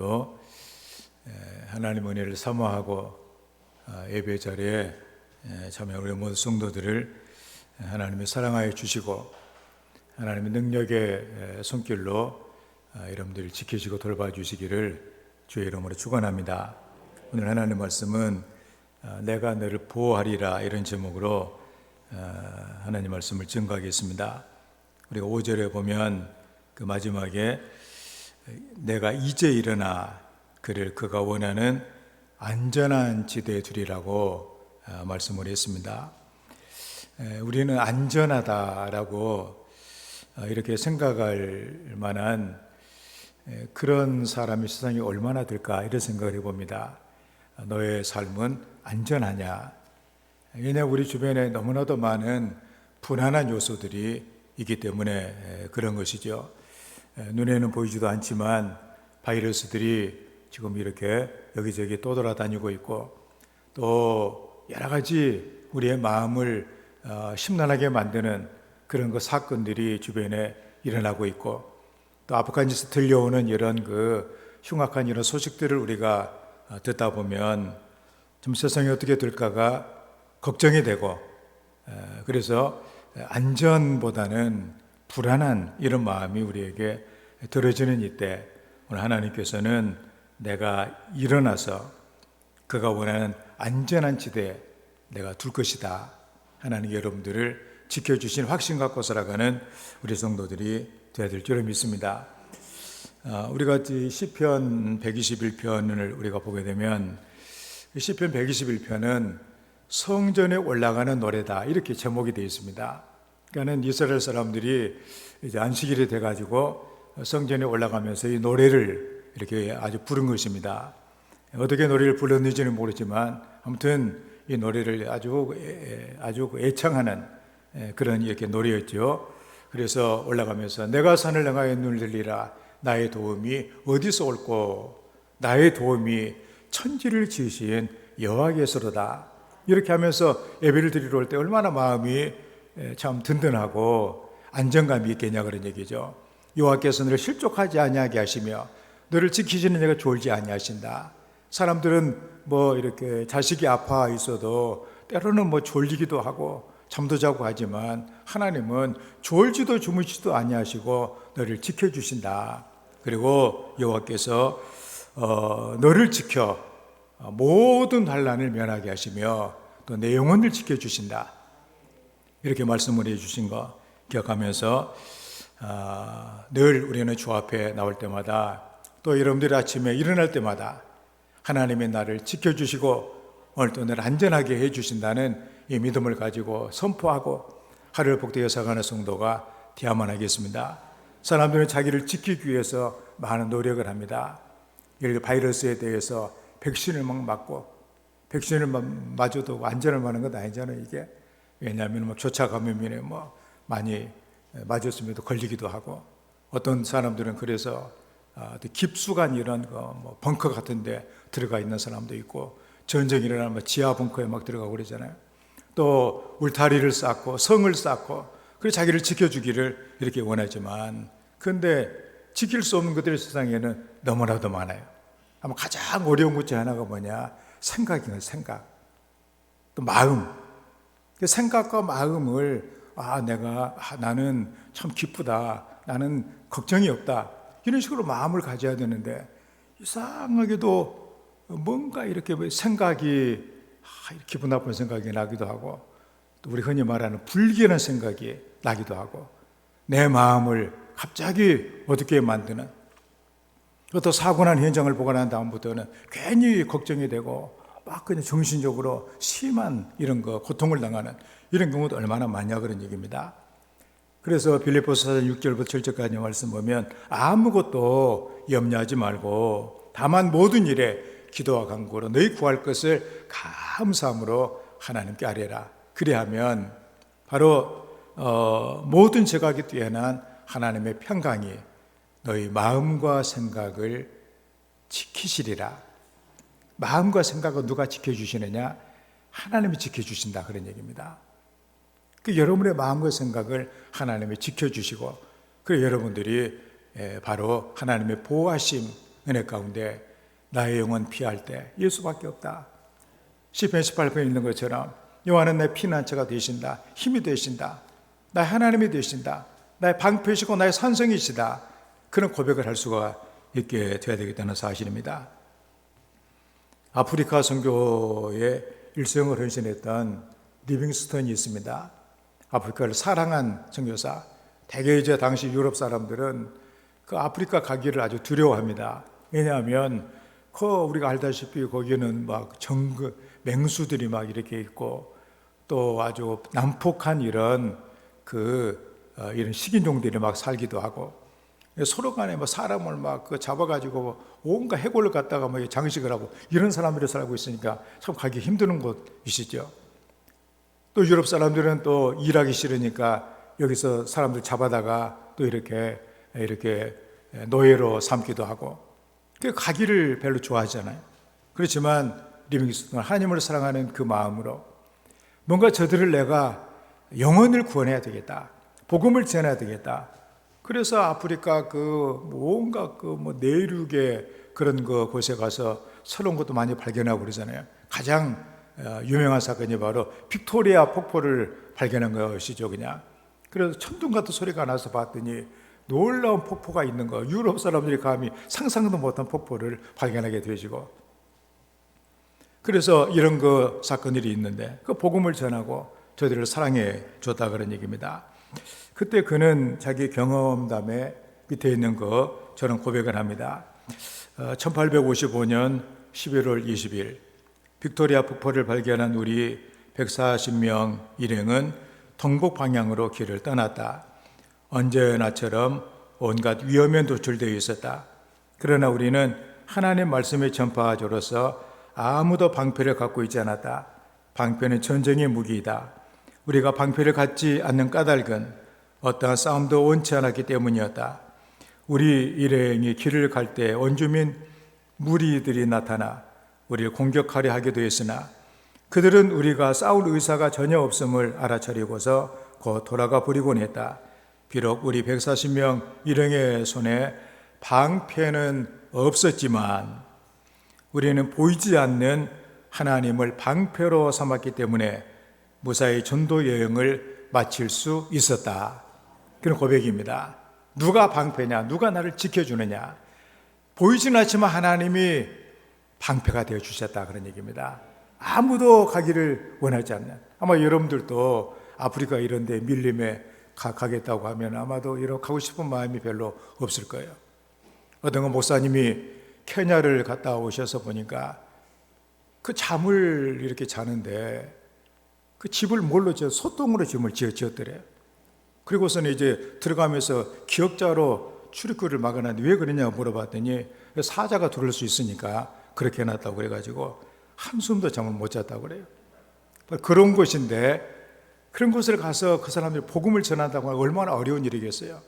또 하나님 은혜를 사모하고 예배 자리에 참여한 우리 모든 성도들을 하나님이 사랑하여 주시고 하나님의 능력의 손길로 여러분들을 지키시고 돌봐주시기를 주의 이름으로 축원합니다. 오늘 하나님 말씀은 내가 너를 보호하리라 이런 제목으로 하나님 말씀을 증거하겠습니다. 우리가 5절에 보면 그 마지막에 내가 이제 일어나 그를 그가 원하는 안전한 지대에 두리라고 말씀을 했습니다. 우리는 안전하다라고 이렇게 생각할 만한 그런 사람이 세상에 얼마나 될까 이런 생각을 해봅니다. 너의 삶은 안전하냐? 왜냐하면 우리 주변에 너무나도 많은 불안한 요소들이 있기 때문에 그런 것이죠. 눈에는 보이지도 않지만 바이러스들이 지금 이렇게 여기저기 떠돌아다니고 있고 또 여러 가지 우리의 마음을 심란하게 만드는 그런 사건들이 주변에 일어나고 있고 또 아프간에서 들려오는 이런 흉악한 이런 소식들을 우리가 듣다 보면 좀 세상이 어떻게 될까가 걱정이 되고 그래서 안전보다는 불안한 이런 마음이 우리에게 들어지는 이때 오늘 하나님께서는 내가 일어나서 그가 원하는 안전한 지대에 내가 둘 것이다. 하나님 여러분들을 지켜주신 확신 갖고 살아가는 우리 성도들이 되어야 될 줄을 믿습니다. 우리가 시편 121편을 우리가 보게 되면 시편 121편은 성전에 올라가는 노래다 이렇게 제목이 되어 있습니다. 그러니까는 이스라엘 사람들이 이제 안식일이 돼가지고 성전에 올라가면서 이 노래를 이렇게 아주 부른 것입니다. 어떻게 노래를 불렀는지는 모르지만 아무튼 이 노래를 아주 애창하는 그런 이렇게 노래였죠. 그래서 올라가면서 내가 산을 향하여 눈을 들리라 나의 도움이 어디서 올꼬 나의 도움이 천지를 지으신 여호와께서로다 이렇게 하면서 예배를 드리러 올 때 얼마나 마음이 참 든든하고 안정감이 있겠냐 그런 얘기죠. 여호와께서 너를 실족하지 아니하게 하시며 너를 지키시는 내가 졸지 아니하신다. 사람들은 이렇게 자식이 아파 있어도 때로는 졸리기도 하고 잠도 자고 하지만 하나님은 졸지도 주무시지도 아니하시고 너를 지켜주신다. 그리고 여호와께서 너를 지켜 모든 환난을 면하게 하시며 또 내 영혼을 지켜주신다. 이렇게 말씀을 해주신 거 기억하면서 늘 우리는 주 앞에 나올 때마다 또 여러분들이 아침에 일어날 때마다 하나님의 나를 지켜주시고 오늘도 나를 안전하게 해주신다는 이 믿음을 가지고 선포하고 하루를 복되게 살아가는 성도가 되어야만 하겠습니다. 사람들은 자기를 지키기 위해서 많은 노력을 합니다. 예를 들어 바이러스에 대해서 백신을 맞고 백신을 맞아도 안전을 맞는 건 아니잖아요 이게. 왜냐하면 교차 감염이네 많이 맞았음에도 걸리기도 하고 어떤 사람들은 그래서 깊숙한 이런 벙커 같은 데 들어가 있는 사람도 있고 전쟁이 일어나면 지하 벙커에 막 들어가고 그러잖아요. 또 울타리를 쌓고 성을 쌓고 그래서 자기를 지켜주기를 이렇게 원하지만 근데 지킬 수 없는 것들이 세상에는 너무나도 많아요. 아마 가장 어려운 것 중 하나가 뭐냐? 생각이에요. 생각. 또 마음. 생각과 마음을 나는 참 기쁘다. 나는 걱정이 없다. 이런 식으로 마음을 가져야 되는데 이상하게도 뭔가 이렇게 생각이 기분 나쁜 생각이 나기도 하고 또 우리 흔히 말하는 불길한 생각이 나기도 하고 내 마음을 갑자기 어둡게 만드는 또 사고 난 현장을 보고 난 다음부터는 괜히 걱정이 되고 막 그냥 정신적으로 심한 이런 고통을 당하는 이런 경우도 얼마나 많냐 그런 얘기입니다. 그래서 빌립보서 4장 6절부터 7절까지 말씀 보면 아무것도 염려하지 말고 다만 모든 일에 기도와 간구로 너희 구할 것을 감사함으로 하나님께 아뢰라. 그리하면 바로 모든 제각이 뛰어난 하나님의 평강이 너희 마음과 생각을 지키시리라. 마음과 생각은 누가 지켜주시느냐? 하나님이 지켜주신다 그런 얘기입니다. 여러분의 마음과 생각을 하나님이 지켜주시고 그래서 여러분들이 바로 하나님의 보호하심 은혜 가운데 나의 영혼 피할 때 예수밖에 없다. 시편 18편에 있는 것처럼 여호와는 내 피난처가 되신다. 힘이 되신다. 나의 하나님이 되신다. 나의 방패시고 나의 산성이시다. 그런 고백을 할 수가 있게 되어야 되겠다는 사실입니다. 아프리카 선교에 일생을 헌신했던 리빙스턴이 있습니다. 아프리카를 사랑한 선교사. 대개 이제 당시 유럽 사람들은 그 아프리카 가기를 아주 두려워합니다. 왜냐하면 우리가 알다시피 거기는 막 맹수들이 막 이렇게 있고 또 아주 난폭한 이런 식인종들이 막 살기도 하고 서로 간에 뭐 사람을 막 잡아가지고 온갖 해골을 갖다가 뭐 장식을 하고 이런 사람들이 살고 있으니까 참 가기 힘든 곳이시죠. 또 유럽 사람들은 또 일하기 싫으니까 여기서 사람들 잡아다가 또 이렇게 노예로 삼기도 하고 가기를 별로 좋아하잖아요. 그렇지만 리빙스턴은 하나님을 사랑하는 그 마음으로 뭔가 저들을 내가 영혼을 구원해야 되겠다. 복음을 전해야 되겠다. 그래서 아프리카 온갖 내륙의 그런 곳에 가서 새로운 것도 많이 발견하고 그러잖아요. 가장 유명한 사건이 바로 빅토리아 폭포를 발견한 것이죠, 그냥. 그래서 천둥 같은 소리가 나서 봤더니 놀라운 폭포가 있는 거. 유럽 사람들이 감히 상상도 못한 폭포를 발견하게 되시고. 그래서 이런 사건들이 있는데 그 복음을 전하고 저들을 사랑해 줬다 그런 얘기입니다. 그때 그는 자기 경험담에 밑에 있는 저는 고백을 합니다. 1855년 11월 20일 빅토리아 폭포를 발견한 우리 140명 일행은 동북 방향으로 길을 떠났다. 언제나처럼 온갖 위험에 노출되어 있었다. 그러나 우리는 하나님의 말씀의 전파자로서 아무도 방패를 갖고 있지 않았다. 방패는 전쟁의 무기이다. 우리가 방패를 갖지 않는 까닭은 어떠한 싸움도 원치 않았기 때문이었다. 우리 일행이 길을 갈 때 원주민 무리들이 나타나 우리를 공격하려 하기도 했으나 그들은 우리가 싸울 의사가 전혀 없음을 알아차리고서 곧 돌아가 버리곤 했다. 비록 우리 140명 일행의 손에 방패는 없었지만 우리는 보이지 않는 하나님을 방패로 삼았기 때문에 무사히 전도 여행을 마칠 수 있었다. 그런 고백입니다. 누가 방패냐? 누가 나를 지켜주느냐? 보이지는 않지만 하나님이 방패가 되어 주셨다 그런 얘기입니다. 아무도 가기를 원하지 않는, 아마 여러분들도 아프리카 이런 데 밀림에 가겠다고 하면 아마도 이런 가고 싶은 마음이 별로 없을 거예요. 어떤 목사님이 케냐를 갔다 오셔서 보니까 그 잠을 이렇게 자는데 그 집을 뭘로 소똥으로 집을 지었더래요. 그리고서는 이제 들어가면서 기역자로 출입구를 막아놨는데 왜 그러냐고 물어봤더니 사자가 들어올 수 있으니까 그렇게 해놨다고 그래가지고 한숨도 잠을 못 잤다고 그래요. 그런 곳인데 그런 곳을 가서 그 사람들이 복음을 전한다고 하면 얼마나 어려운 일이겠어요.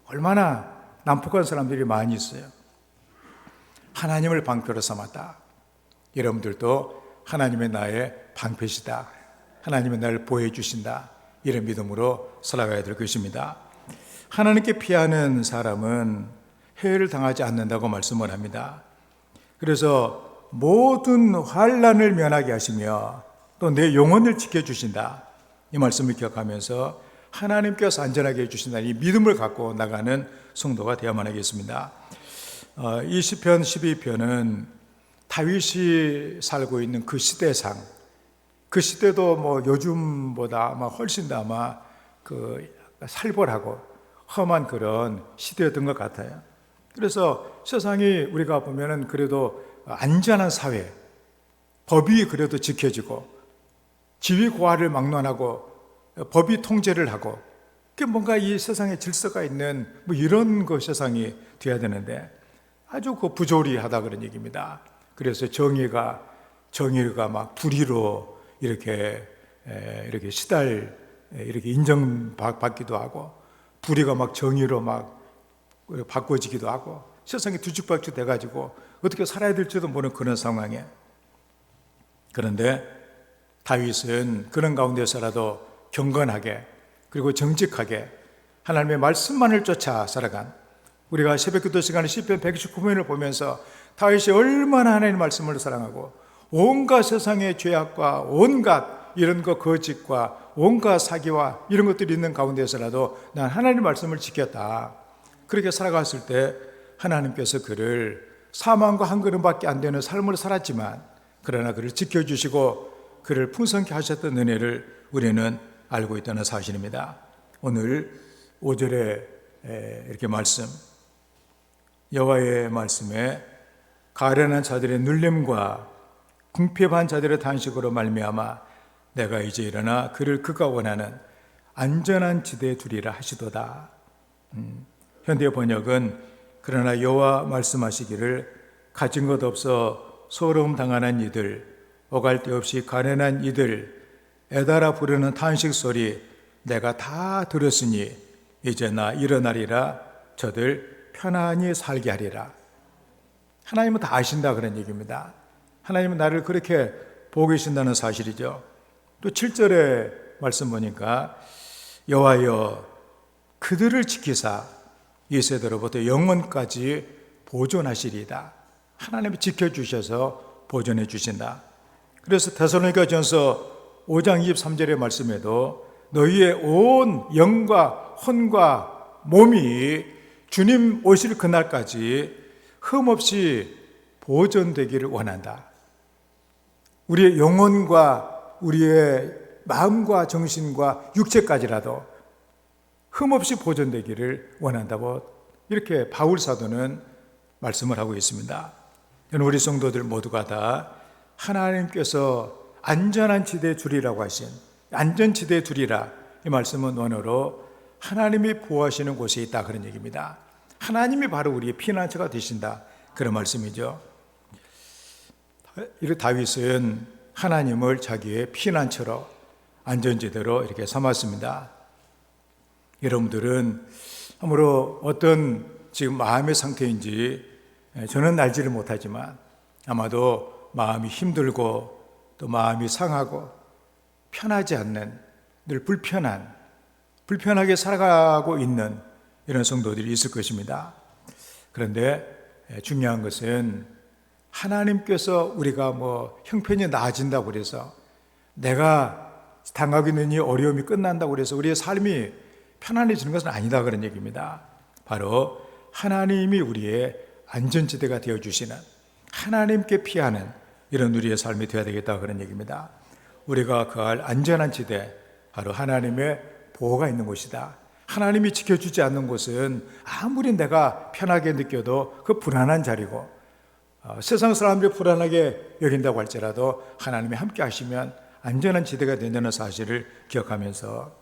얼마나 난폭한 사람들이 많이 있어요. 하나님을 방패로 삼았다. 여러분들도 하나님의 나의 방패시다. 하나님은 나를 보호해 주신다. 이런 믿음으로 살아가야 될 것입니다. 하나님께 피하는 사람은 해를 당하지 않는다고 말씀을 합니다. 그래서 모든 환난을 면하게 하시며 또 내 영혼을 지켜주신다. 이 말씀을 기억하면서 하나님께서 안전하게 해주신다. 이 믿음을 갖고 나가는 성도가 되어야만 하겠습니다. 이 시편 12편은 다윗이 살고 있는 그 시대상, 그 시대도 뭐 요즘보다 아마 훨씬 더 아마 살벌하고 험한 그런 시대였던 것 같아요. 그래서 세상이 우리가 보면은 그래도 안전한 사회, 법이 그래도 지켜지고 지위 고하를 막론하고 법이 통제를 하고 뭔가 이 세상에 질서가 있는 뭐 이런 세상이 돼야 되는데 아주 부조리하다 그런 얘기입니다. 그래서 정의가 막 불의로 이렇게 이렇게 인정받기도 하고 불의가 막 정의로 막 바꿔지기도 하고 세상이 뒤죽박죽 돼가지고 어떻게 살아야 될지도 모르는 그런 상황에, 그런데 다윗은 그런 가운데서라도 경건하게 그리고 정직하게 하나님의 말씀만을 쫓아 살아간 우리가 새벽기도 시간에 시편 119편을 보면서 다윗이 얼마나 하나님의 말씀을 사랑하고 온갖 세상의 죄악과 온갖 이런 거 거짓과 온갖 사기와 이런 것들이 있는 가운데서라도 난 하나님의 말씀을 지켰다. 그렇게 살아갔을 때 하나님께서 그를 사망과 한 걸음밖에 안 되는 삶을 살았지만 그러나 그를 지켜주시고 그를 풍성케 하셨던 은혜를 우리는 알고 있다는 사실입니다. 오늘 5절에 이렇게 말씀, 여호와의 말씀에 가련한 자들의 눌림과 궁핍한 자들의 단식으로 말미암아 내가 이제 일어나 그를 그가 원하는 안전한 지대에 두리라 하시도다. 현대 번역은 그러나 여호와 말씀하시기를 가진 것 없어 소름 당하는 이들, 오갈 데 없이 가련한 이들, 애달아 부르는 탄식 소리 내가 다 들었으니 이제 나 일어나리라. 저들 편안히 살게 하리라. 하나님은 다 아신다 그런 얘기입니다. 하나님은 나를 그렇게 보고 계신다는 사실이죠. 또 7절에 말씀 보니까 여호와여 그들을 지키사 이 세대로부터 영원까지 보존하시리이다. 하나님이 지켜주셔서 보존해 주신다. 그래서 데살로니가전서 5장 23절의 말씀에도 너희의 온 영과 혼과 몸이 주님 오실 그날까지 흠없이 보존되기를 원한다. 우리의 영혼과 우리의 마음과 정신과 육체까지라도 흠없이 보존되기를 원한다고 이렇게 바울 사도는 말씀을 하고 있습니다. 우리 성도들 모두가 다 하나님께서 안전한 지대에 두리라고 하신 안전지대에 두리라, 이 말씀은 원어로 하나님이 보호하시는 곳에 있다 그런 얘기입니다. 하나님이 바로 우리의 피난처가 되신다 그런 말씀이죠. 이 다윗은 하나님을 자기의 피난처로 안전지대로 이렇게 삼았습니다. 여러분들은 아무로 어떤 지금 마음의 상태인지 저는 알지를 못하지만 아마도 마음이 힘들고 또 마음이 상하고 편하지 않는, 늘 불편하게 살아가고 있는 이런 성도들이 있을 것입니다. 그런데 중요한 것은 하나님께서 우리가 형편이 나아진다고 그래서 내가 당하고 있는 이 어려움이 끝난다고 그래서 우리의 삶이 편안해지는 것은 아니다 그런 얘기입니다. 바로 하나님이 우리의 안전지대가 되어주시는, 하나님께 피하는 이런 우리의 삶이 되어야 되겠다 그런 얘기입니다. 우리가 거할 안전한 지대, 바로 하나님의 보호가 있는 곳이다. 하나님이 지켜주지 않는 곳은 아무리 내가 편하게 느껴도 그 불안한 자리고, 세상 사람들이 불안하게 여긴다고 할지라도 하나님이 함께 하시면 안전한 지대가 된다는 사실을 기억하면서,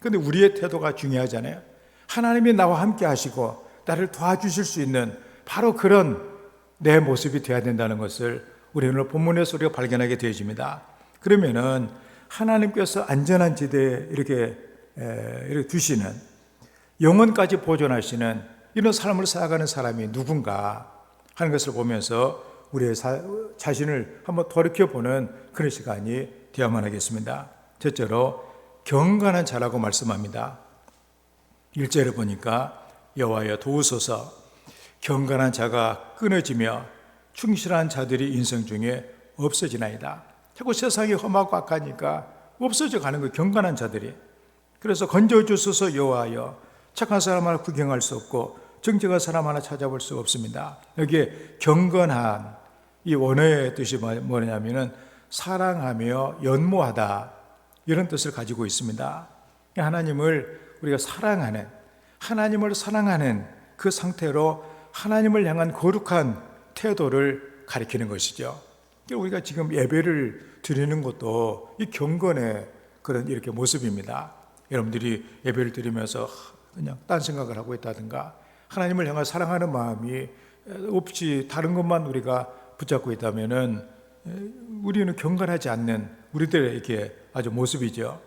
그런데 우리의 태도가 중요하잖아요. 하나님이 나와 함께 하시고 나를 도와주실 수 있는 바로 그런 내 모습이 되어야 된다는 것을 우리 오늘 본문에서 우리가 발견하게 되어집니다. 그러면은 하나님께서 안전한 지대에 이렇게 두시는, 영원까지 보존하시는 이런 삶을 살아가는 사람이 누군가 하는 것을 보면서 우리의 자신을 한번 돌이켜보는 그런 시간이 되어야만 하겠습니다. 첫째로 경건한 자라고 말씀합니다. 1절에 보니까 여호와여 도우소서, 경건한 자가 끊어지며 충실한 자들이 인생 중에 없어지나이다. 자꾸 세상이 험하고 악하니까 없어져 가는 거예요, 경건한 자들이. 그래서 건져주소서 여호와여, 착한 사람 하나 구경할 수 없고 정직한 사람 하나 찾아볼 수 없습니다. 여기에 경건한, 이 원어의 뜻이 뭐냐면은 사랑하며 연모하다, 이런 뜻을 가지고 있습니다. 하나님을 우리가 사랑하는, 하나님을 사랑하는 그 상태로 하나님을 향한 거룩한 태도를 가리키는 것이죠. 우리가 지금 예배를 드리는 것도 이 경건의 그런 이렇게 모습입니다. 여러분들이 예배를 드리면서 그냥 딴 생각을 하고 있다든가 하나님을 향한 사랑하는 마음이 없이 다른 것만 우리가 붙잡고 있다면은 우리는 경건하지 않는 우리들의 이렇게 아주 모습이죠.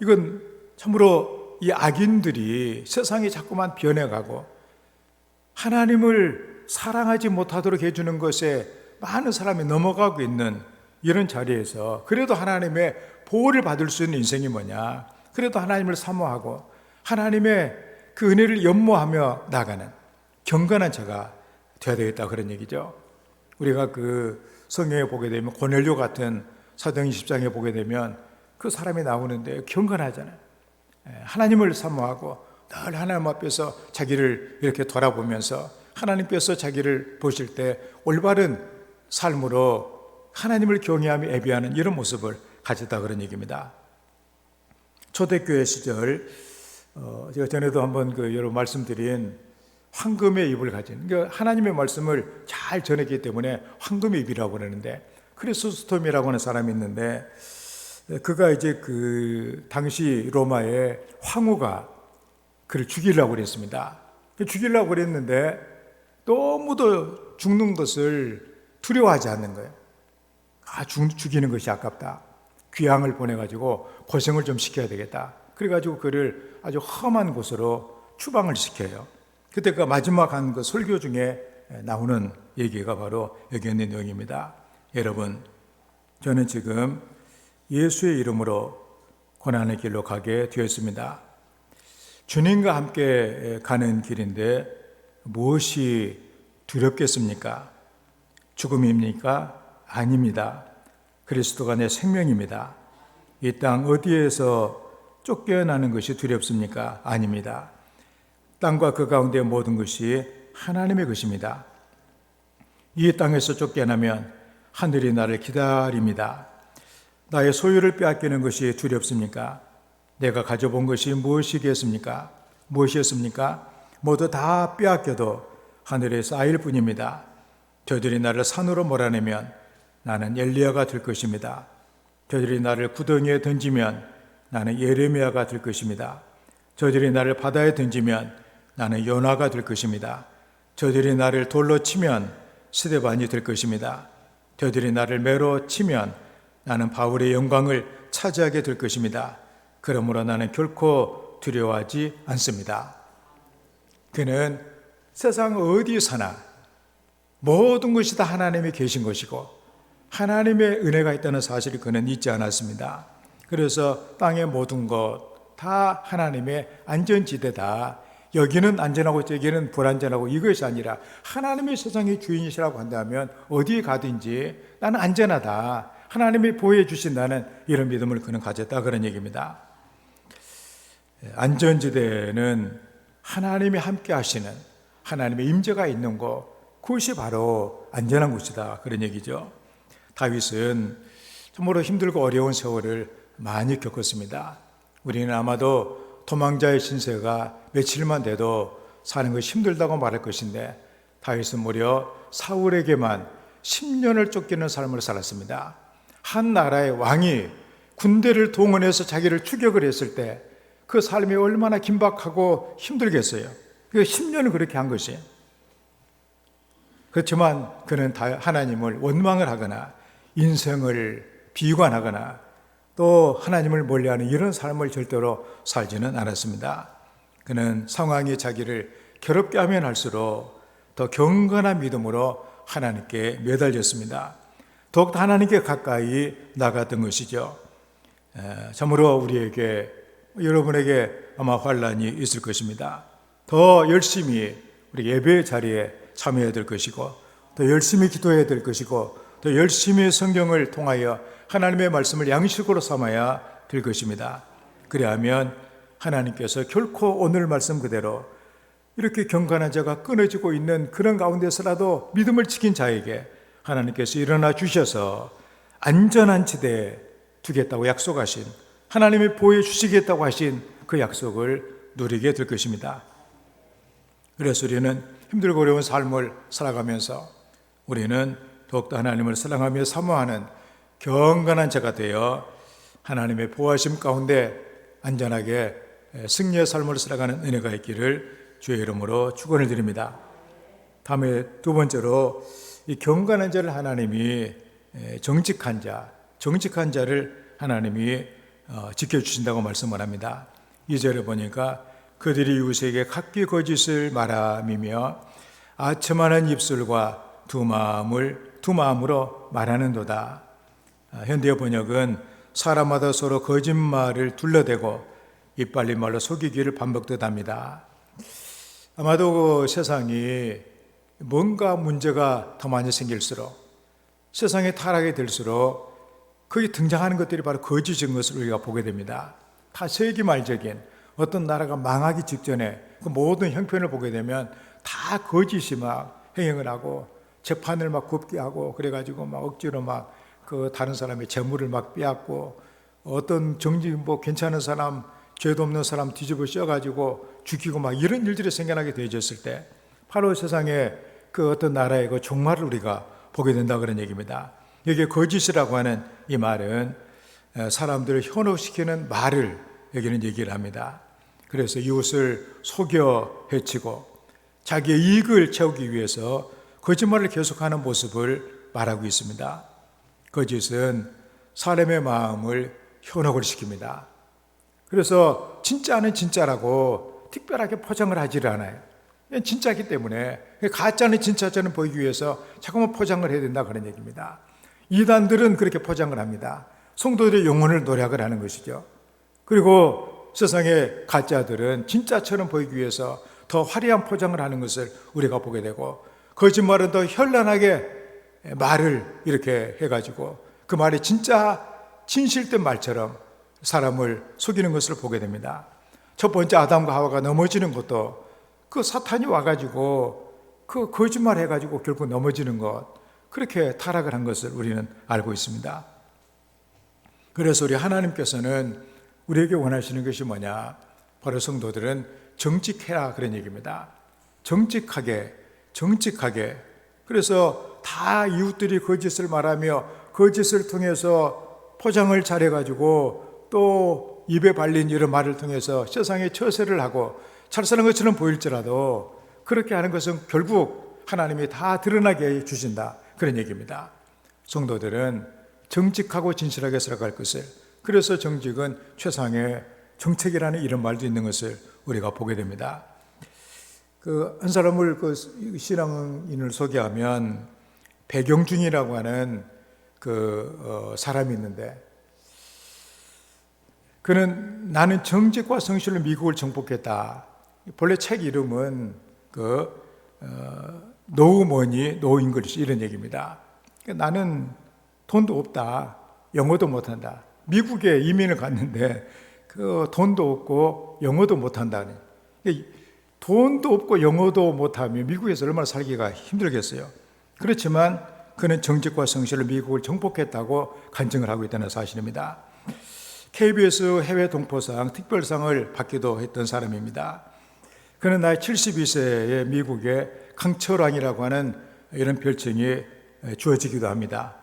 이건 참으로 이 악인들이 세상이 자꾸만 변해가고 하나님을 사랑하지 못하도록 해주는 것에 많은 사람이 넘어가고 있는 이런 자리에서 그래도 하나님의 보호를 받을 수 있는 인생이 뭐냐, 그래도 하나님을 사모하고 하나님의 그 은혜를 연모하며 나가는 경건한 자가 되어야 되겠다, 그런 얘기죠. 우리가 그 성경에 보게 되면 고넬료 같은 사도행전 10장에 보게 되면 그 사람이 나오는데 경건하잖아요. 하나님을 사모하고 늘 하나님 앞에서 자기를 이렇게 돌아보면서 하나님께서 자기를 보실 때 올바른 삶으로 하나님을 경외하며 예배하는 이런 모습을 가졌다, 그런 얘기입니다. 초대교회 시절 제가 전에도 한번 여러 말씀드린 황금의 입을 가진, 그러니까 하나님의 말씀을 잘 전했기 때문에 황금의 입이라고 그러는데, 크리소스톰이라고 하는 사람이 있는데 그가 이제 그 당시 로마의 황후가 그를 죽이려고 그랬습니다. 죽이려고 그랬는데 너무도 죽는 것을 두려워하지 않는 거예요. 죽이는 것이 아깝다. 귀양을 보내가지고 고생을 좀 시켜야 되겠다. 그래가지고 그를 아주 험한 곳으로 추방을 시켜요. 그때 그 마지막 한 그 설교 중에 나오는 얘기가 바로 여기 있는 내용입니다. 여러분, 저는 지금 예수의 이름으로 고난의 길로 가게 되었습니다. 주님과 함께 가는 길인데 무엇이 두렵겠습니까? 죽음입니까? 아닙니다. 그리스도가 내 생명입니다. 이 땅 어디에서 쫓겨나는 것이 두렵습니까? 아닙니다. 땅과 그 가운데 모든 것이 하나님의 것입니다. 이 땅에서 쫓겨나면 하늘이 나를 기다립니다. 나의 소유를 빼앗기는 것이 두렵습니까? 내가 가져본 것이 무엇이겠습니까? 무엇이었습니까? 모두 다 빼앗겨도 하늘에 쌓일 뿐입니다. 저들이 나를 산으로 몰아내면 나는 엘리야가 될 것입니다. 저들이 나를 구덩이에 던지면 나는 예레미야가 될 것입니다. 저들이 나를 바다에 던지면 나는 요나가 될 것입니다. 저들이 나를 돌로 치면 스데반이 될 것입니다. 저들이 나를 매로 치면 나는 바울의 영광을 차지하게 될 것입니다. 그러므로 나는 결코 두려워하지 않습니다. 그는 세상 어디서나 모든 것이 다 하나님이 계신 것이고 하나님의 은혜가 있다는 사실을 그는 잊지 않았습니다. 그래서 땅의 모든 것 다 하나님의 안전지대다. 여기는 안전하고 저기는 불안전하고 이것이 아니라 하나님의 세상의 주인이시라고 한다면 어디에 가든지 나는 안전하다. 하나님이 보호해 주신다는 이런 믿음을 그는 가졌다, 그런 얘기입니다. 안전지대는 하나님이 함께 하시는 하나님의 임재가 있는 곳, 그것이 바로 안전한 곳이다, 그런 얘기죠. 다윗은 참으로 힘들고 어려운 세월을 많이 겪었습니다. 우리는 아마도 도망자의 신세가 며칠만 돼도 사는 것이 힘들다고 말할 것인데 다윗은 무려 사울에게만 10년을 쫓기는 삶을 살았습니다. 한 나라의 왕이 군대를 동원해서 자기를 추격을 했을 때 그 삶이 얼마나 긴박하고 힘들겠어요. 그 10년을 그렇게 한 것이. 그렇지만 그는 하나님을 원망을 하거나 인생을 비관하거나 또 하나님을 멀리하는 이런 삶을 절대로 살지는 않았습니다. 그는 상황이 자기를 괴롭게 하면 할수록 더 경건한 믿음으로 하나님께 매달렸습니다. 더욱더 하나님께 가까이 나갔던 것이죠. 참으로 우리에게, 여러분에게 아마 환난이 있을 것입니다. 더 열심히 우리 예배 자리에 참여해야 될 것이고 더 열심히 기도해야 될 것이고 더 열심히 성경을 통하여 하나님의 말씀을 양식으로 삼아야 될 것입니다. 그리하면 하나님께서 결코 오늘 말씀 그대로 이렇게 경건한 자가 끊어지고 있는 그런 가운데서라도 믿음을 지킨 자에게 하나님께서 일어나 주셔서 안전한 지대에 두겠다고 약속하신, 하나님이 보호해 주시겠다고 하신 그 약속을 누리게 될 것입니다. 그래서 우리는 힘들고 어려운 삶을 살아가면서 우리는 더욱더 하나님을 사랑하며 사모하는 경건한 자가 되어 하나님의 보호하심 가운데 안전하게 승리의 삶을 살아가는 은혜가 있기를 주의 이름으로 축원을 드립니다. 다음에 두 번째로 이 경건한 자를 하나님이 정직한 자를 하나님이 지켜주신다고 말씀을 합니다. 2절에 보니까 그들이 이웃에게 각기 거짓을 말함이며 아첨하는 입술과 두 마음으로 말하는도다. 현대 번역은 사람마다 서로 거짓말을 둘러대고 이빨린 말로 속이기를 반복듯합니다. 아마도 그 세상이 뭔가 문제가 더 많이 생길수록, 세상에 타락이 될수록 거기 등장하는 것들이 바로 거짓인 것을 우리가 보게 됩니다. 다 세기말적인 어떤 나라가 망하기 직전에 그 모든 형편을 보게 되면 다 거짓이 막 행행을 하고 재판을 막 굽게 하고, 그래가지고 막 억지로 막 그 다른 사람의 재물을 막 빼앗고, 어떤 괜찮은 사람, 죄도 없는 사람 뒤집어 씌워가지고 죽이고 막 이런 일들이 생겨나게 되어졌을 때, 바로 세상에 그 어떤 나라의 그 종말을 우리가 보게 된다 그런 얘기입니다. 여기에 거짓이라고 하는 이 말은 사람들을 현혹시키는 말을 여기는 얘기를 합니다. 그래서 이웃을 속여 해치고 자기의 이익을 채우기 위해서 거짓말을 계속하는 모습을 말하고 있습니다. 거짓은 사람의 마음을 현혹을 시킵니다. 그래서 진짜는 진짜라고 특별하게 포장을 하지를 않아요. 진짜이기 때문에 가짜는 진짜처럼 보이기 위해서 자꾸만 포장을 해야 된다 그런 얘기입니다. 이단들은 그렇게 포장을 합니다. 성도들의 영혼을 노력을 하는 것이죠. 그리고 세상의 가짜들은 진짜처럼 보이기 위해서 더 화려한 포장을 하는 것을 우리가 보게 되고, 거짓말은 더 현란하게 말을 이렇게 해가지고 그 말이 진짜 진실된 말처럼 사람을 속이는 것을 보게 됩니다. 첫 번째 아담과 하와가 넘어지는 것도 그 사탄이 와가지고 그 거짓말 해가지고 결국 넘어지는 것, 그렇게 타락을 한 것을 우리는 알고 있습니다. 그래서 우리 하나님께서는 우리에게 원하시는 것이 뭐냐? 바로 성도들은 정직해라 그런 얘기입니다. 정직하게. 그래서 다 이웃들이 거짓을 말하며 거짓을 통해서 포장을 잘해가지고 또 입에 발린 이런 말을 통해서 세상에 처세를 하고 잘 사는 것처럼 보일지라도 그렇게 하는 것은 결국 하나님이 다 드러나게 해주신다 그런 얘기입니다. 성도들은 정직하고 진실하게 살아갈 것을, 그래서 정직은 최상의 정책이라는 이런 말도 있는 것을 우리가 보게 됩니다. 한 사람을 신앙인을 소개하면 배경준이라고 하는 사람이 있는데, 그는 나는 정직과 성실로 미국을 정복했다. 본래 책 이름은 노우머니, 노잉글리시 이런 얘기입니다. 나는 돈도 없다, 영어도 못한다. 미국에 이민을 갔는데 돈도 없고 영어도 못한다는. 돈도 없고 영어도 못하면 미국에서 얼마나 살기가 힘들겠어요. 그렇지만 그는 정직과 성실로 미국을 정복했다고 간증을 하고 있다는 사실입니다. KBS 해외 동포상 특별상을 받기도 했던 사람입니다. 그는 나이 72세에 미국의 강철왕이라고 하는 이런 별칭이 주어지기도 합니다.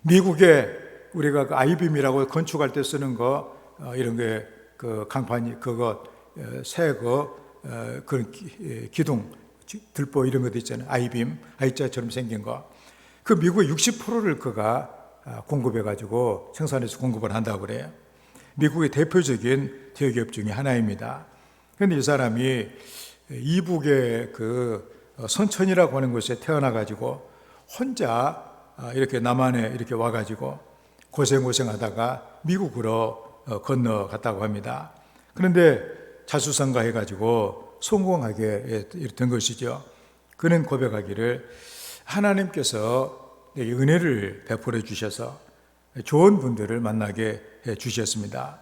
미국에 우리가 IBM이라고 건축할 때 쓰는 거, 이런 게 강판이 그런 기둥, 들보 이런 것도 있잖아요. 아이빔, I자처럼 생긴 거. 그 미국의 60%를 그가 공급해가지고 생산해서 공급을 한다고 그래요. 미국의 대표적인 대기업 중에 하나입니다. 그런데 이 사람이 이북의 선천이라고 하는 곳에 태어나가지고 혼자 이렇게 남한에 이렇게 와가지고 고생하다가 미국으로 건너갔다고 합니다. 그런데 자수성가해가지고 성공하게 된 것이죠. 그는 고백하기를 하나님께서 내게 은혜를 베풀어 주셔서 좋은 분들을 만나게 해 주셨습니다.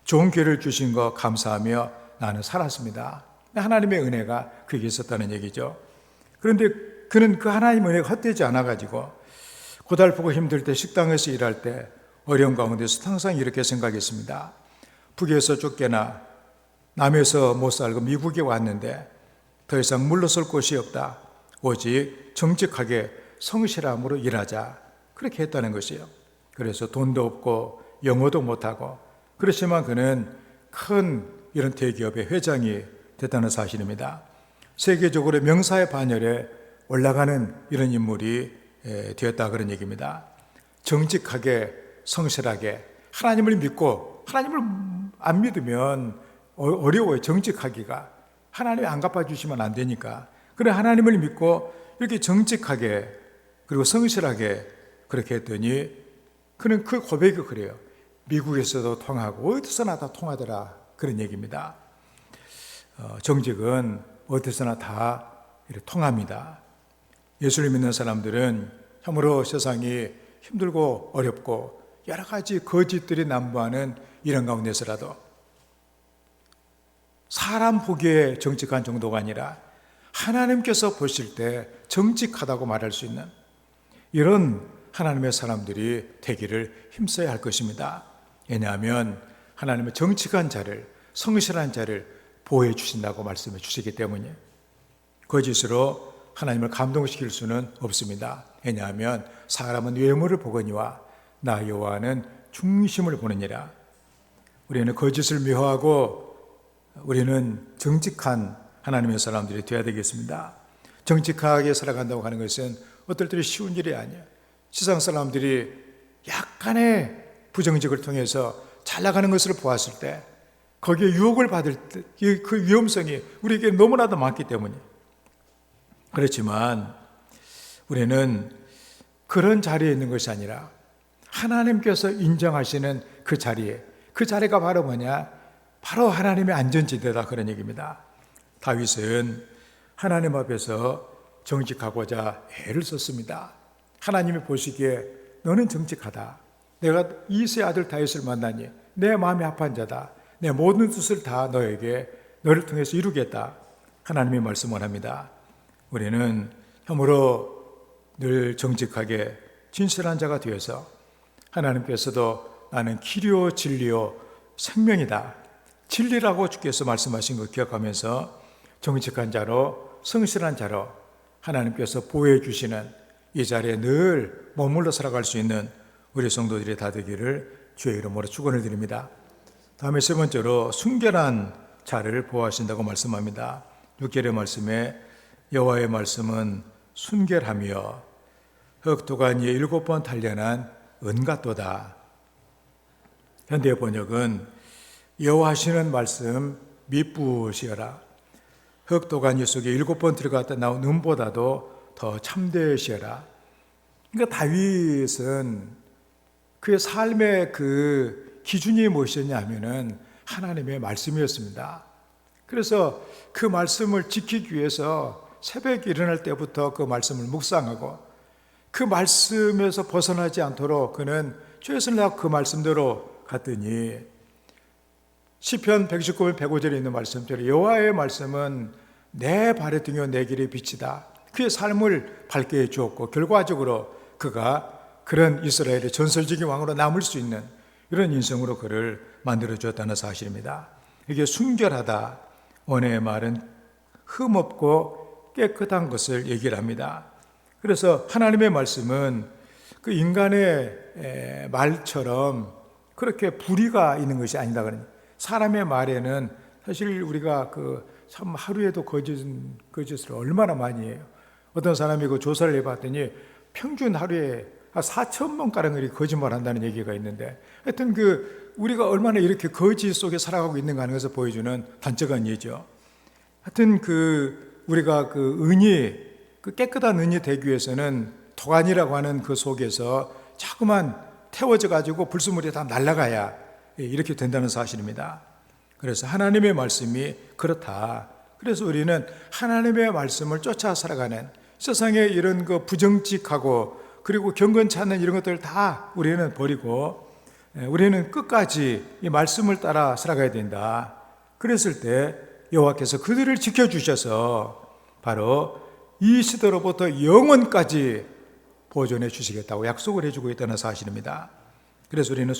좋은 기회를 주신 거 감사하며 나는 살았습니다. 하나님의 은혜가 그게 있었다는 얘기죠. 그런데 그는 그 하나님의 은혜가 헛되지 않아가지고 고달프고 힘들 때 식당에서 일할 때 어려운 가운데서 항상 이렇게 생각했습니다. 북에서 쫓겨나 남에서 못 살고 미국에 왔는데 더 이상 물러설 곳이 없다. 오직 정직하게 성실함으로 일하자. 그렇게 했다는 것이에요. 그래서 돈도 없고 영어도 못하고, 그렇지만 그는 큰 이런 대기업의 회장이 됐다는 사실입니다. 세계적으로 명사의 반열에 올라가는 이런 인물이 되었다 그런 얘기입니다. 정직하게 성실하게 하나님을 믿고, 하나님을 안 믿으면 어려워요. 정직하기가. 하나님이 안 갚아주시면 안 되니까. 그래 하나님을 믿고 이렇게 정직하게 그리고 성실하게 그렇게 했더니 그는 그 고백이 그래요. 미국에서도 통하고 어디서나 다 통하더라 그런 얘기입니다. 정직은 어디서나 다 이렇게 통합니다. 예수를 믿는 사람들은 참으로 세상이 힘들고 어렵고 여러 가지 거짓들이 난무하는 이런 가운데서라도 사람 보기에 정직한 정도가 아니라 하나님께서 보실 때 정직하다고 말할 수 있는 이런 하나님의 사람들이 되기를 힘써야 할 것입니다. 왜냐하면 하나님은 정직한 자를, 성실한 자를 보호해 주신다고 말씀해 주시기 때문에 거짓으로 하나님을 감동시킬 수는 없습니다. 왜냐하면 사람은 외모를 보거니와 나 여호와는 중심을 보느니라. 우리는 거짓을 미워하고 우리는 정직한 하나님의 사람들이 되어야 되겠습니다. 정직하게 살아간다고 하는 것은 어떨 때 쉬운 일이 아니에요. 세상 사람들이 약간의 부정직을 통해서 잘 나가는 것을 보았을 때 거기에 유혹을 받을 때 그 위험성이 우리에게 너무나도 많기 때문에 그렇지만 우리는 그런 자리에 있는 것이 아니라 하나님께서 인정하시는 그 자리가 바로 뭐냐? 바로 하나님의 안전지대다 그런 얘기입니다. 다윗은 하나님 앞에서 정직하고자 애를 썼습니다. 하나님이 보시기에 너는 정직하다. 내가 이새의 아들 다윗을 만나니 내 마음이 합한 자다. 내 모든 뜻을 다 너를 통해서 이루겠다. 하나님이 말씀을 합니다. 우리는 참으로 늘 정직하게 진실한 자가 되어서 하나님께서도 나는 길이요 진리요 생명이다. 진리라고 주께서 말씀하신 것 기억하면서 정직한 자로 성실한 자로 하나님께서 보호해 주시는 이 자리에 늘 머물러 살아갈 수 있는 우리 성도들이 다 되기를 주의 이름으로 축원을 드립니다. 다음에 세 번째로 순결한 자를 보호하신다고 말씀합니다. 6절의 말씀에 여호와의 말씀은 순결하며 흑도간 위에 7번 단련한 은같도다. 현대 번역은 여호와시는 말씀 미쁘시어라. 흑도가니 속에 7번 들어갔다 나온 은보다도 더 참되시어라. 그러니까 다윗은 그의 삶의 그 기준이 무엇이었냐면은 하나님의 말씀이었습니다. 그래서 그 말씀을 지키기 위해서 새벽에 일어날 때부터 그 말씀을 묵상하고 그 말씀에서 벗어나지 않도록 그는 최선을 다하고 그 말씀대로 갔더니 시편 119편 105절에 있는 말씀대로 여호와의 말씀은 내 발의 등이요 내 길의 빛이다. 그의 삶을 밝게 해주었고 결과적으로 그가 그런 이스라엘의 전설적인 왕으로 남을 수 있는 이런 인생으로 그를 만들어주었다는 사실입니다. 이게 순결하다. 원어의 말은 흠없고 깨끗한 것을 얘기를 합니다. 그래서 하나님의 말씀은 그 인간의 말처럼 그렇게 불의가 있는 것이 아니다. 사람의 말에는 사실 우리가 참 하루에도 거짓을 얼마나 많이 해요. 어떤 사람이 그 조사를 해봤더니 평균 하루에 4,000번가량을 거짓말 한다는 얘기가 있는데 하여튼 우리가 얼마나 이렇게 거짓 속에 살아가고 있는가 하는 것을 보여주는 단적인 예죠. 하여튼 우리가 은이 깨끗한 은이 되기 위해서는 도간이라고 하는 그 속에서 자꾸만 태워져 가지고 불순물이 다 날아가야 이렇게 된다는 사실입니다. 그래서 하나님의 말씀이 그렇다. 그래서 우리는 하나님의 말씀을 쫓아 살아가는 세상에 이런 부정직하고 그리고 경건치 않는 이런 것들 다 우리는 버리고 우리는 끝까지 이 말씀을 따라 살아가야 된다. 그랬을 때 여호와께서 그들을 지켜주셔서 바로 이 시대로부터 영원까지 보존해 주시겠다고 약속을 해주고 있다는 사실입니다. 그래서 우리는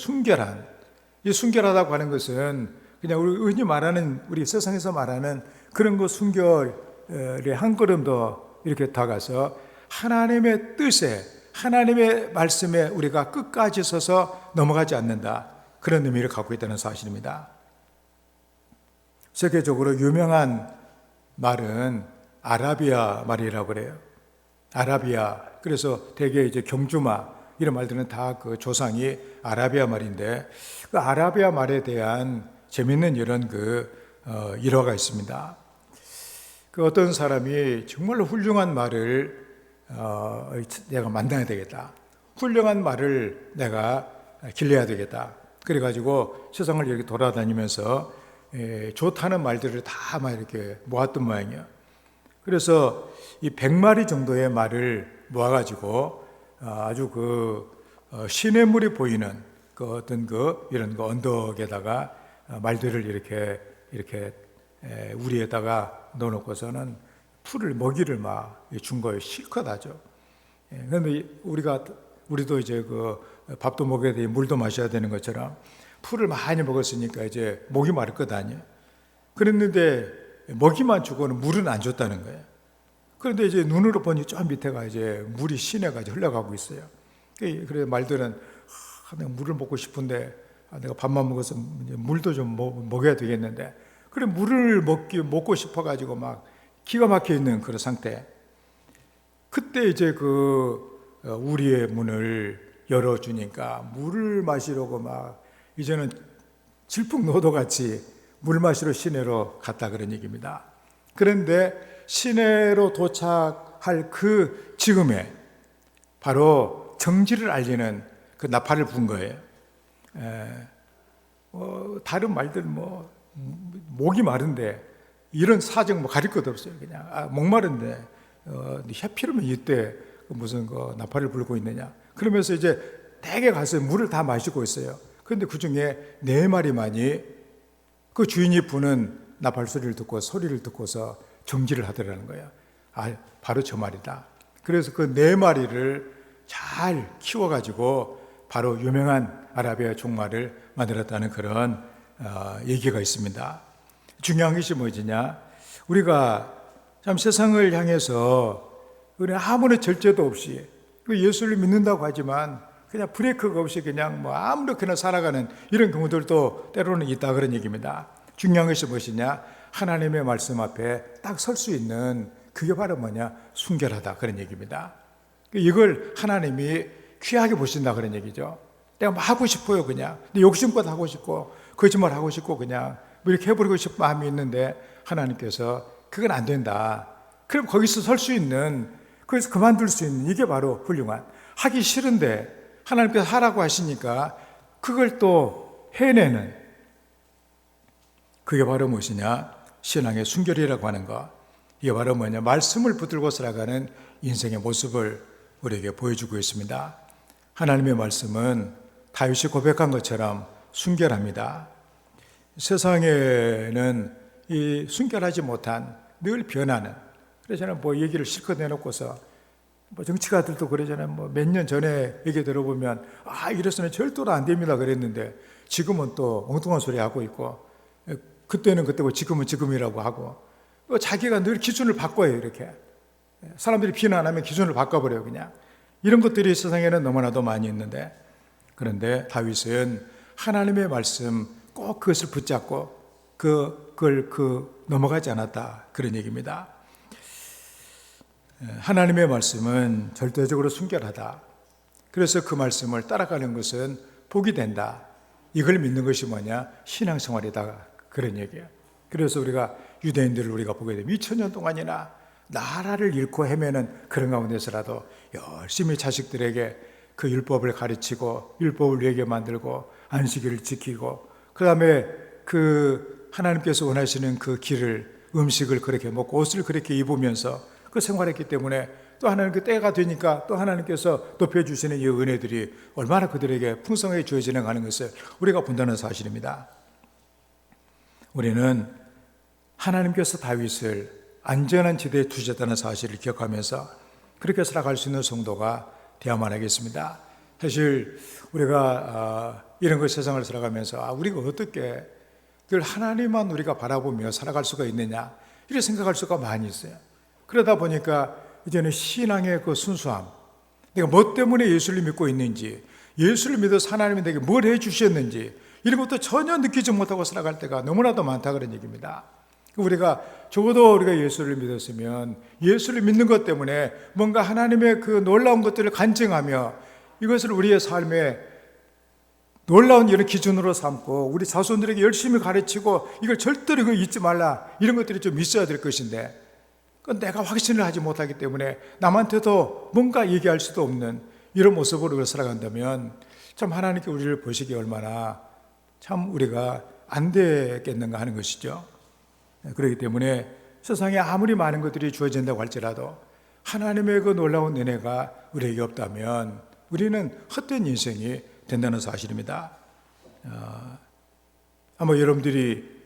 이 순결하다고 하는 것은 그냥 우리 흔히 말하는 우리 세상에서 말하는 그런 거 순결에 한 걸음 더 이렇게 다가서 하나님의 뜻에 하나님의 말씀에 우리가 끝까지 서서 넘어가지 않는다. 그런 의미를 갖고 있다는 사실입니다. 세계적으로 유명한 말은 아라비아 말이라고 그래요. 아라비아. 그래서 대개 이제 경주마 이런 말들은 다 그 조상이 아라비아 말인데 그 아라비아 말에 대한 재밌는 이런 일화가 있습니다. 어떤 사람이 정말로 훌륭한 말을 내가 만나야 되겠다. 훌륭한 말을 내가 길러야 되겠다. 그래가지고 세상을 이렇게 돌아다니면서 좋다는 말들을 다 막 이렇게 모았던 모양이에요. 그래서 이 100마리 정도의 말을 모아가지고 아주 시냇물이 보이는 그 어떤 이런 언덕에다가 말들을 이렇게 우리에다가 넣어놓고서는 풀을 먹이를 막 준 거예요. 실컷 하죠. 그런데 우리도 이제 밥도 먹어야 되고 물도 마셔야 되는 것처럼 풀을 많이 먹었으니까 이제 목이 마를 것 아니에요. 그랬는데 먹이만 주고는 물은 안 줬다는 거예요. 그런데 이제 눈으로 보니 저 밑에가 이제 물이 시내가 이제 흘러가고 있어요. 그래서 말들은 내가 물을 먹고 싶은데 내가 밥만 먹어서 이제 물도 좀 먹어야 되겠는데 그래 물을 먹고 싶어가지고 막 기가 막혀 있는 그런 상태. 그때 이제 우리의 문을 열어주니까 물을 마시려고 막 이제는 질풍노도같이 물 마시러 시내로 갔다 그런 얘기입니다. 그런데 시내로 도착할 그 즈음에 바로 정지를 알리는 그 나팔을 분 거예요. 다른 말들 목이 마른데 이런 사정 가릴 것도 없어요. 그냥 목마른데 해피르면 이때 무슨 나팔을 불고 있느냐. 그러면서 이제 댁에 가서 물을 다 마시고 있어요. 그런데 그 중에 4마리만이 그 주인이 부는 나팔 소리를 듣고서 정지를 하더라는 거예요. 바로 저 말이다. 그래서 그 4마리를 잘 키워가지고 바로 유명한 아라비아 종말을 만들었다는 그런 얘기가 있습니다. 중요한 것이 뭐지냐? 우리가 참 세상을 향해서 아무런 절제도 없이 예수를 믿는다고 하지만 그냥 브레이크가 없이 그냥 아무렇게나 살아가는 이런 경우들도 때로는 있다 그런 얘기입니다. 중요한 것이 무엇이냐? 하나님의 말씀 앞에 딱 설 수 있는 그게 바로 뭐냐? 순결하다 그런 얘기입니다. 이걸 하나님이 귀하게 보신다 그런 얘기죠. 내가 하고 싶어요 그냥. 근데 욕심껏 하고 싶고 거짓말 하고 싶고 그냥 이렇게 해버리고 싶은 마음이 있는데 하나님께서 그건 안 된다. 그럼 거기서 설 수 있는, 거기서 그만둘 수 있는 이게 바로 훌륭한, 하기 싫은데 하나님께서 하라고 하시니까 그걸 또 해내는, 그게 바로 무엇이냐? 신앙의 순결이라고 하는 것. 이게 바로 뭐냐? 말씀을 붙들고 살아가는 인생의 모습을 우리에게 보여주고 있습니다. 하나님의 말씀은 다윗이 고백한 것처럼 순결합니다. 세상에는 이 순결하지 못한 늘 변하는, 그래서 저는 얘기를 실컷 내놓고서 정치가들도 그러잖아요. 몇 년 전에 얘기 들어보면 이래서는 절대로 안 됩니다 그랬는데 지금은 또 엉뚱한 소리 하고 있고, 그때는 그때고 지금은 지금이라고 하고, 자기가 늘 기준을 바꿔요. 이렇게 사람들이 비난하면 기준을 바꿔버려요. 그냥 이런 것들이 세상에는 너무나도 많이 있는데, 그런데 다윗은 하나님의 말씀 꼭 그것을 붙잡고 그걸 넘어가지 않았다 그런 얘기입니다. 하나님의 말씀은 절대적으로 순결하다. 그래서 그 말씀을 따라가는 것은 복이 된다. 이걸 믿는 것이 뭐냐? 신앙생활이다 그런 얘기예요. 그래서 우리가 유대인들을 우리가 보게 되면 2000년 동안이나 나라를 잃고 헤매는 그런 가운데서라도 열심히 자식들에게 그 율법을 가르치고 율법을 외게 만들고 안식일을 지키고, 그 다음에 그 하나님께서 원하시는 그 길을, 음식을 그렇게 먹고 옷을 그렇게 입으면서 그 생활했기 때문에 또 하나님 그 때가 되니까 또 하나님께서 높여주시는 이 은혜들이 얼마나 그들에게 풍성하게 주어지는 가는 것을 우리가 본다는 사실입니다. 우리는 하나님께서 다윗을 안전한 지대에 두셨다는 사실을 기억하면서 그렇게 살아갈 수 있는 성도가 되어야만 하겠습니다. 사실 우리가 이런 세상을 살아가면서 우리가 어떻게 늘 하나님만 우리가 바라보며 살아갈 수가 있느냐 이렇게 생각할 수가 많이 있어요. 그러다 보니까 이제는 신앙의 그 순수함, 내가 뭐 때문에 예수를 믿고 있는지, 예수를 믿어서 하나님이 내게 뭘 해주셨는지 이런 것도 전혀 느끼지 못하고 살아갈 때가 너무나도 많다 그런 얘기입니다. 우리가 적어도 우리가 예수를 믿었으면 예수를 믿는 것 때문에 뭔가 하나님의 그 놀라운 것들을 간증하며 이것을 우리의 삶에 놀라운 이런 기준으로 삼고 우리 자손들에게 열심히 가르치고 이걸 절대로 이거 잊지 말라 이런 것들이 좀 있어야 될 것인데, 내가 확신을 하지 못하기 때문에 남한테도 뭔가 얘기할 수도 없는 이런 모습으로 살아간다면 참 하나님께 우리를 보시기에 얼마나 참 우리가 안 되겠는가 하는 것이죠. 그렇기 때문에 세상에 아무리 많은 것들이 주어진다고 할지라도 하나님의 그 놀라운 은혜가 우리에게 없다면 우리는 헛된 인생이 된다는 사실입니다. 아마 여러분들이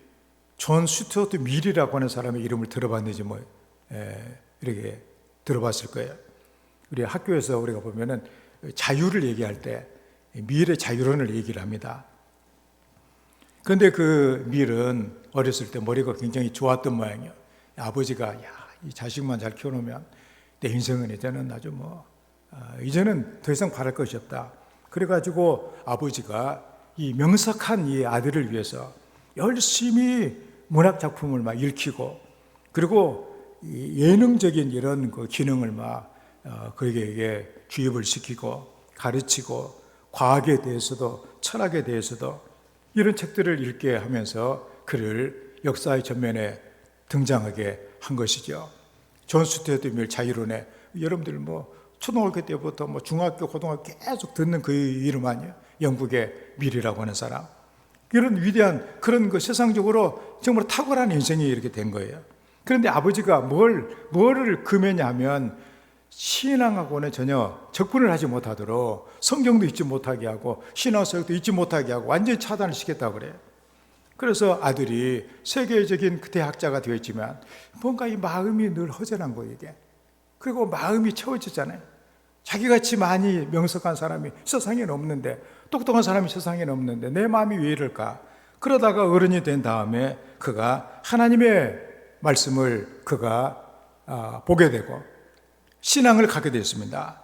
존 스튜어트 밀이라고 하는 사람의 이름을 들어봤는지 이렇게 들어봤을 거예요. 우리 학교에서 우리가 보면은 자유를 얘기할 때 밀의 자유론을 얘기를 합니다. 그런데 그 밀은 어렸을 때 머리가 굉장히 좋았던 모양이에요. 아버지가 이 자식만 잘 키워놓으면 내 인생은 이제는 아주 이제는 더 이상 바랄 것이 없다. 그래가지고 아버지가 이 명석한 이 아들을 위해서 열심히 문학 작품을 막 읽히고, 그리고 이 예능적인 이런 그 기능을 그에게 주입을 시키고 가르치고, 과학에 대해서도 철학에 대해서도 이런 책들을 읽게 하면서 그를 역사의 전면에 등장하게 한 것이죠. 존 스튜어트 밀 자유론에 여러분들 초등학교 때부터 중학교, 고등학교 계속 듣는 그 이름 아니에요? 영국의 밀이라고 하는 사람. 이런 위대한 그런 그 세상적으로 정말 탁월한 인생이 이렇게 된 거예요. 그런데 아버지가 뭐를 금했냐면 신앙하고는 전혀 접근을 하지 못하도록 성경도 읽지 못하게 하고 신앙서도 읽지 못하게 하고 완전히 차단을 시켰다고 그래요. 그래서 아들이 세계적인 대학자가 되었지만 뭔가 이 마음이 늘 허전한 거예요, 이게. 그리고 마음이 채워지잖아요. 자기같이 많이 명석한 사람이 세상에는 없는데, 똑똑한 사람이 세상에는 없는데 내 마음이 왜 이럴까? 그러다가 어른이 된 다음에 그가 하나님의 말씀을 보게 되고 신앙을 갖게 됐습니다.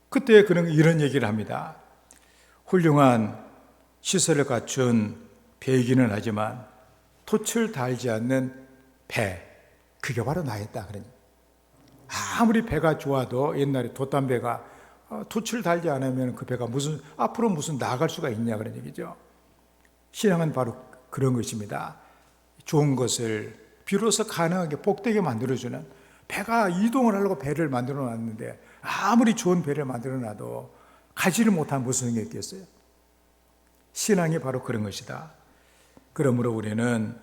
그때 그는 이런 얘기를 합니다. 훌륭한 시설을 갖춘 배이기는 하지만 돛을 달지 않는 배, 그게 바로 나였다. 그러니 아무리 배가 좋아도 옛날에 돛담배가 돛을 달지 않으면 그 배가 앞으로 무슨 나아갈 수가 있냐 그런 얘기죠. 신앙은 바로 그런 것입니다. 좋은 것을 비로소 가능하게 복되게 만들어주는, 배가 이동을 하려고 배를 만들어 놨는데 아무리 좋은 배를 만들어 놔도 가지를 못한 무슨 힘이 있겠어요? 신앙이 바로 그런 것이다. 그러므로 우리는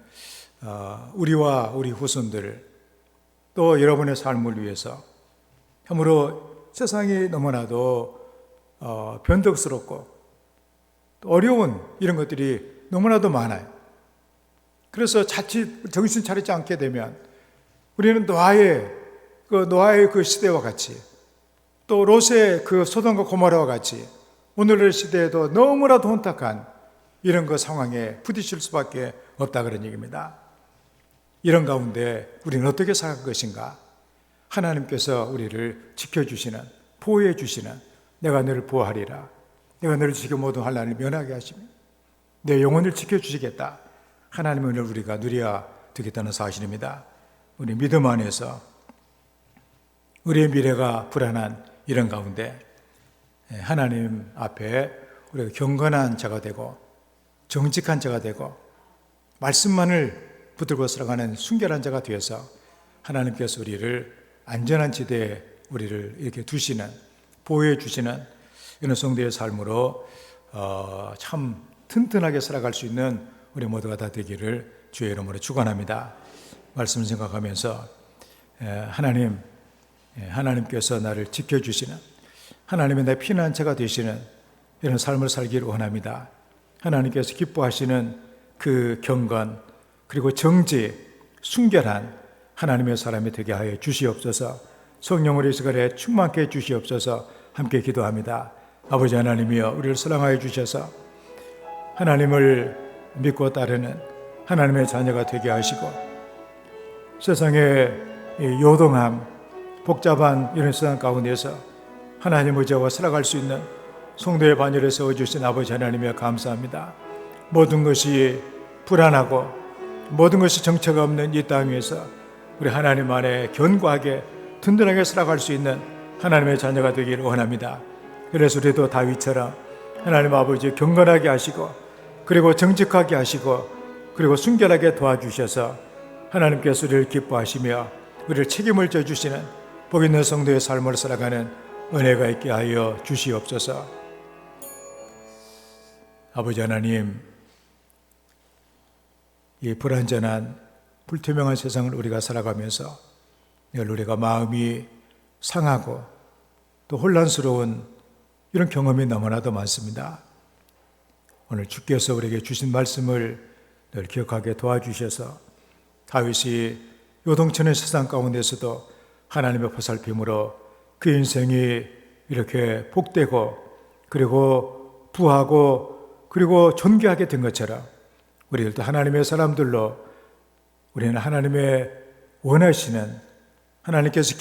우리와 우리 후손들, 또 여러분의 삶을 위해서 참으로 세상이 너무나도 변덕스럽고 또 어려운 이런 것들이 너무나도 많아요. 그래서 자칫 정신 차리지 않게 되면 우리는 노아의 그 시대와 같이, 또 롯의 그 소돔과 고모라와 같이 오늘의 시대에도 너무나도 혼탁한 이런 그 상황에 부딪힐 수밖에 없다 그런 얘기입니다. 이런 가운데 우리는 어떻게 살아갈 것인가? 하나님께서 우리를 지켜주시는, 보호해 주시는, 내가 너를 보호하리라, 내가 너를 지켜 모든 환난을 면하게 하시며 내 영혼을 지켜주시겠다, 하나님의 은혜를 우리가 누려야 되겠다는 사실입니다. 우리 믿음 안에서 우리의 미래가 불안한 이런 가운데 하나님 앞에 우리가 경건한 자가 되고 정직한 자가 되고 말씀만을 붙들고 살아가는 순결한 자가 되어서 하나님께서 우리를 안전한 지대에 우리를 이렇게 두시는, 보호해 주시는 이런 성도의 삶으로 참 튼튼하게 살아갈 수 있는 우리 모두가 다 되기를 주의 이름으로 축원합니다. 말씀 생각하면서 하나님께서 나를 지켜주시는, 하나님의 내 피난처가 되시는 이런 삶을 살기를 원합니다. 하나님께서 기뻐하시는 그 경건, 그리고 정직, 순결한 하나님의 사람이 되게 하여 주시옵소서. 성령으로 이 시간에 충만케 해 주시옵소서. 함께 기도합니다. 아버지 하나님이여, 우리를 사랑하여 주셔서 하나님을 믿고 따르는 하나님의 자녀가 되게 하시고, 세상의 요동함, 복잡한 이런 세상 가운데서 하나님 의지하고 살아갈 수 있는 성도의 반열에 세워주신 아버지 하나님이여 감사합니다. 모든 것이 불안하고 모든 것이 정체가 없는 이 땅 위에서 우리 하나님 안에 견고하게 든든하게 살아갈 수 있는 하나님의 자녀가 되기를 원합니다. 그래서 우리도 다윗처럼 하나님 아버지 경건하게 하시고, 그리고 정직하게 하시고, 그리고 순결하게 도와주셔서 하나님께서 우리를 기뻐하시며 우리를 책임을 져주시는 복 있는 성도의 삶을 살아가는 은혜가 있게 하여 주시옵소서. 아버지 하나님, 이 불완전한 불투명한 세상을 우리가 살아가면서 늘 우리가 마음이 상하고 또 혼란스러운 이런 경험이 너무나도 많습니다. 오늘 주께서 우리에게 주신 말씀을 늘 기억하게 도와주셔서 다윗이 요동치는 세상 가운데서도 하나님의 보살핌으로 그 인생이 이렇게 복되고 그리고 부하고 그리고 존귀하게 된 것처럼 우리들도 하나님의 사람들로 우리는 하나님의 원하시는 하나님께서